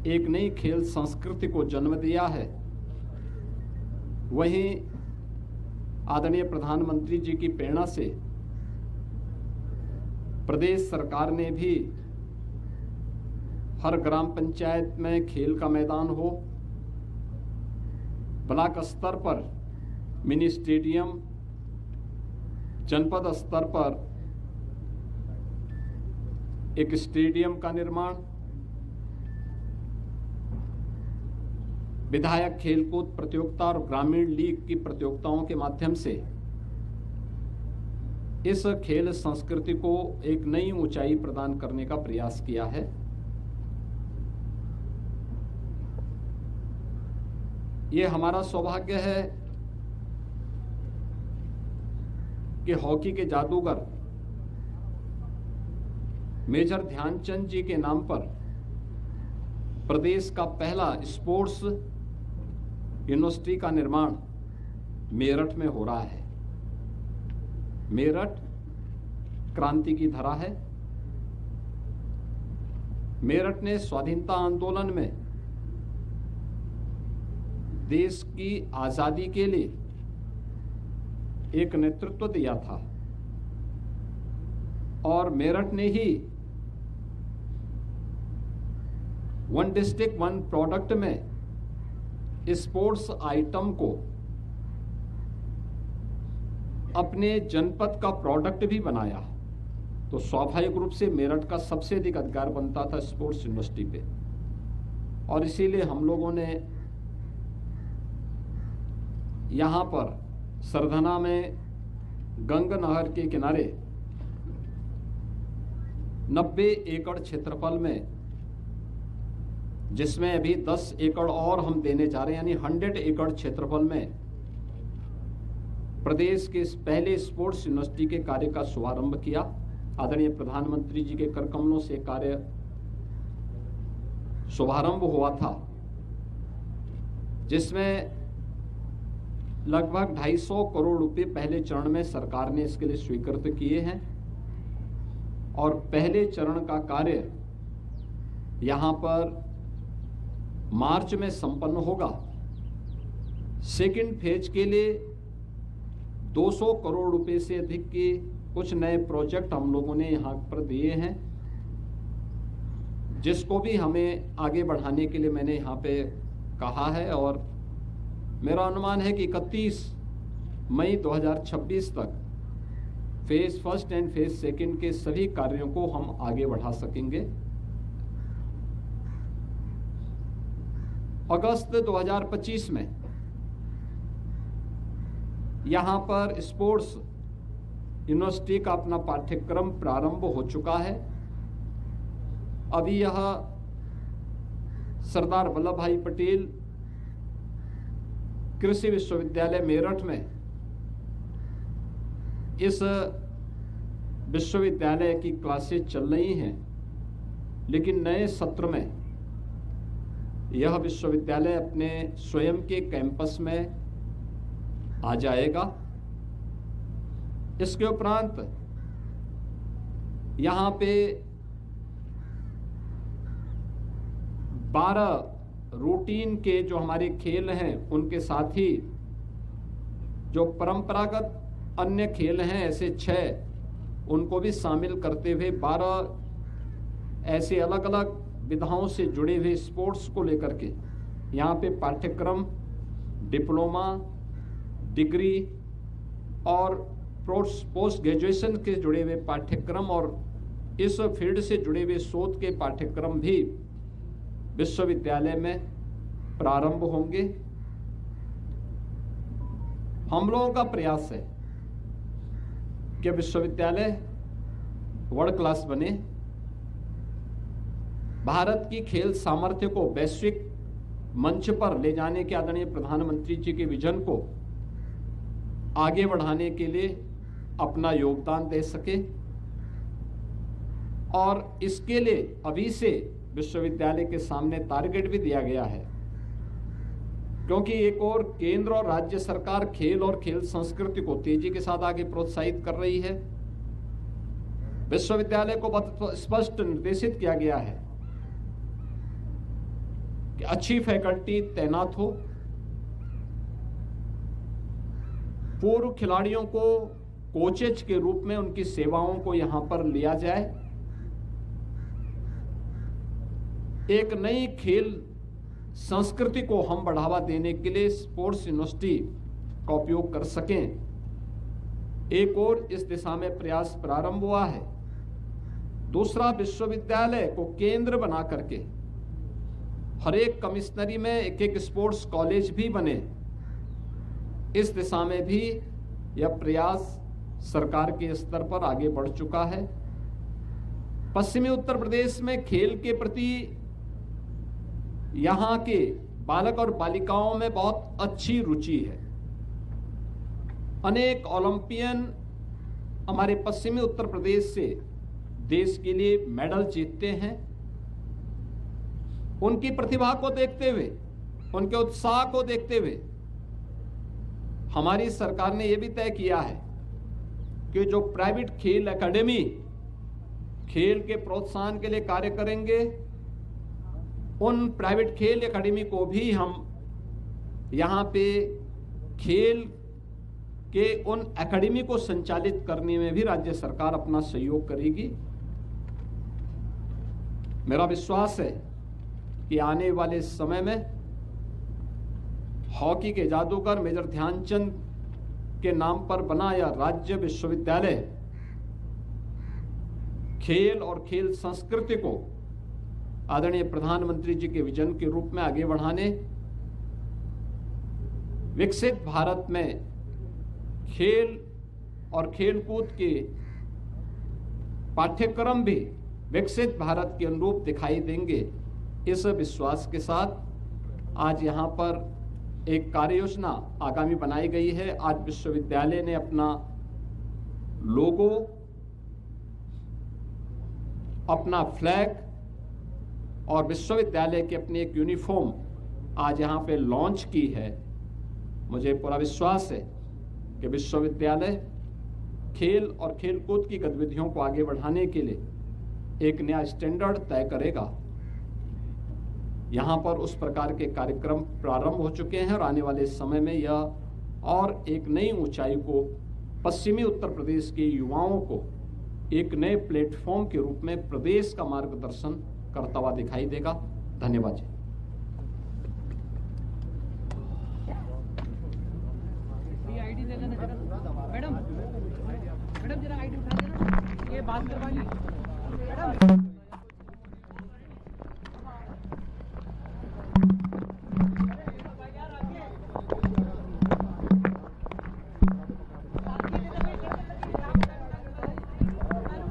एक नई खेल संस्कृति को जन्म दिया है, वहीं आदरणीय प्रधानमंत्री जी की प्रेरणा से प्रदेश सरकार ने भी हर ग्राम पंचायत में खेल का मैदान हो, ब्लॉक स्तर पर मिनी स्टेडियम, जनपद स्तर पर एक स्टेडियम का निर्माण, विधायक खेलकूद प्रतियोगिता और ग्रामीण लीग की प्रतियोगिताओं के माध्यम से इस खेल संस्कृति को एक नई ऊंचाई प्रदान करने का प्रयास किया है। ये हमारा सौभाग्य है कि हॉकी के जादूगर मेजर ध्यानचंद जी के नाम पर प्रदेश का पहला स्पोर्ट्स यूनिवर्सिटी का निर्माण मेरठ में हो रहा है। मेरठ क्रांति की धरा है। मेरठ ने स्वाधीनता आंदोलन में देश की आजादी के लिए एक नेतृत्व दिया था और मेरठ ने ही वन डिस्ट्रिक्ट वन प्रोडक्ट में स्पोर्ट्स आइटम को अपने जनपद का प्रोडक्ट भी बनाया। तो स्वाभाविक रूप से मेरठ का सबसे अधिक अधिकार बनता था स्पोर्ट्स यूनिवर्सिटी पे, और इसीलिए हम लोगों ने यहाँ पर सरधना में गंगा नहर के किनारे 90 एकड़ क्षेत्रफल में, जिसमें अभी 10 एकड़ और हम देने जा रहे हैं, यानी 100 एकड़ क्षेत्रफल में प्रदेश के इस पहले स्पोर्ट्स यूनिवर्सिटी के कार्य का शुभारंभ किया। आदरणीय प्रधानमंत्री जी के कर कमलों से कार्य शुभारंभ हुआ था, जिसमें लगभग 250 करोड़ रुपए पहले चरण में सरकार ने इसके लिए स्वीकृत किए हैं और पहले चरण का कार्य यहां पर मार्च में संपन्न होगा। सेकंड फेज के लिए 200 करोड़ रुपए से अधिक के कुछ नए प्रोजेक्ट हम लोगों ने यहां पर दिए हैं, जिसको भी हमें आगे बढ़ाने के लिए मैंने यहां पे कहा है, और मेरा अनुमान है कि 31 मई 2026 तक phase first and phase second के सभी कार्यों को हम आगे बढ़ा सकेंगे। अगस्त 2025 में यहां पर स्पोर्ट्स यूनिवर्सिटी का अपना पाठ्यक्रम प्रारंभ हो चुका है। अभी यह सरदार वल्लभ भाई पटेल कृषि विश्वविद्यालय मेरठ में इस विश्वविद्यालय की क्लासेज चल रही हैं, लेकिन नए सत्र में यह विश्वविद्यालय अपने स्वयं के कैंपस में आ जाएगा। इसके उपरांत यहां पे 12 रूटीन के जो हमारे खेल हैं, उनके साथ ही जो परंपरागत अन्य खेल हैं ऐसे 6, उनको भी शामिल करते हुए 12 ऐसे अलग अलग विधाओं से जुड़े हुए स्पोर्ट्स को लेकर के यहाँ पे पाठ्यक्रम, डिप्लोमा, डिग्री और पोस्ट ग्रेजुएशन के जुड़े हुए पाठ्यक्रम और इस फील्ड से जुड़े हुए शोध के पाठ्यक्रम भी विश्वविद्यालय में प्रारंभ होंगे। हम लोगों का प्रयास है कि विश्वविद्यालय वर्ल्ड क्लास बने, भारत की खेल सामर्थ्य को वैश्विक मंच पर ले जाने के आदरणीय प्रधानमंत्री जी के विजन को आगे बढ़ाने के लिए अपना योगदान दे सके, और इसके लिए अभी से विश्वविद्यालय के सामने टारगेट भी दिया गया है, क्योंकि एक और केंद्र और राज्य सरकार खेल और खेल संस्कृति को तेजी के साथ आगे प्रोत्साहित कर रही है। विश्वविद्यालय को बहुत स्पष्ट निर्देशित किया गया है कि अच्छी फैकल्टी तैनात हो, पूर्व खिलाड़ियों को कोचेज के रूप में उनकी सेवाओं को यहां पर लिया जाए, एक नई खेल संस्कृति को हम बढ़ावा देने के लिए स्पोर्ट्स यूनिवर्सिटी का उपयोग कर सकें। एक और इस दिशा में प्रयास प्रारंभ हुआ है। दूसरा, विश्वविद्यालय को केंद्र बना करके हर एक कमिश्नरी में एक एक स्पोर्ट्स कॉलेज भी बने। इस दिशा में भी यह प्रयास सरकार के स्तर पर आगे बढ़ चुका है। पश्चिमी उत्तर प्रदेश में खेल के प्रति यहां के बालक और बालिकाओं में बहुत अच्छी रुचि है। अनेक ओलंपियन हमारे पश्चिमी उत्तर प्रदेश से देश के लिए मेडल जीतते हैं। उनकी प्रतिभा को देखते हुए, उनके उत्साह को देखते हुए हमारी सरकार ने यह भी तय किया है कि जो प्राइवेट खेल एकेडमी खेल के प्रोत्साहन के लिए कार्य करेंगे, उन प्राइवेट खेल एकेडमी को भी हम यहां पे खेल के उन एकेडमी को संचालित करने में भी राज्य सरकार अपना सहयोग करेगी। मेरा विश्वास है कि आने वाले समय में हॉकी के जादूगर मेजर ध्यानचंद के नाम पर बना यह राज्य विश्वविद्यालय खेल और खेल संस्कृति को आदरणीय प्रधानमंत्री जी के विजन के रूप में आगे बढ़ाने, विकसित भारत में खेल और खेलकूद के पाठ्यक्रम भी विकसित भारत के अनुरूप दिखाई देंगे, इस विश्वास के साथ आज यहां पर एक कार्य योजना आगामी बनाई गई है। आज विश्वविद्यालय ने अपना लोगो, अपना फ्लैग और विश्वविद्यालय की अपनी एक यूनिफॉर्म आज यहां पे लॉन्च की है। मुझे पूरा विश्वास है कि विश्वविद्यालय खेल और खेलकूद की गतिविधियों को आगे बढ़ाने के लिए एक नया स्टैंडर्ड तय करेगा। यहाँ पर उस प्रकार के कार्यक्रम प्रारंभ हो चुके हैं और आने वाले समय में यह और एक नई ऊंचाई को पश्चिमी उत्तर प्रदेश के युवाओं को एक नए प्लेटफॉर्म के रूप में प्रदेश का मार्गदर्शन करता हुआ दिखाई देगा। धन्यवाद जी। मैडम जरा आईडी उठा देना, ये बात करवा ली मैडम।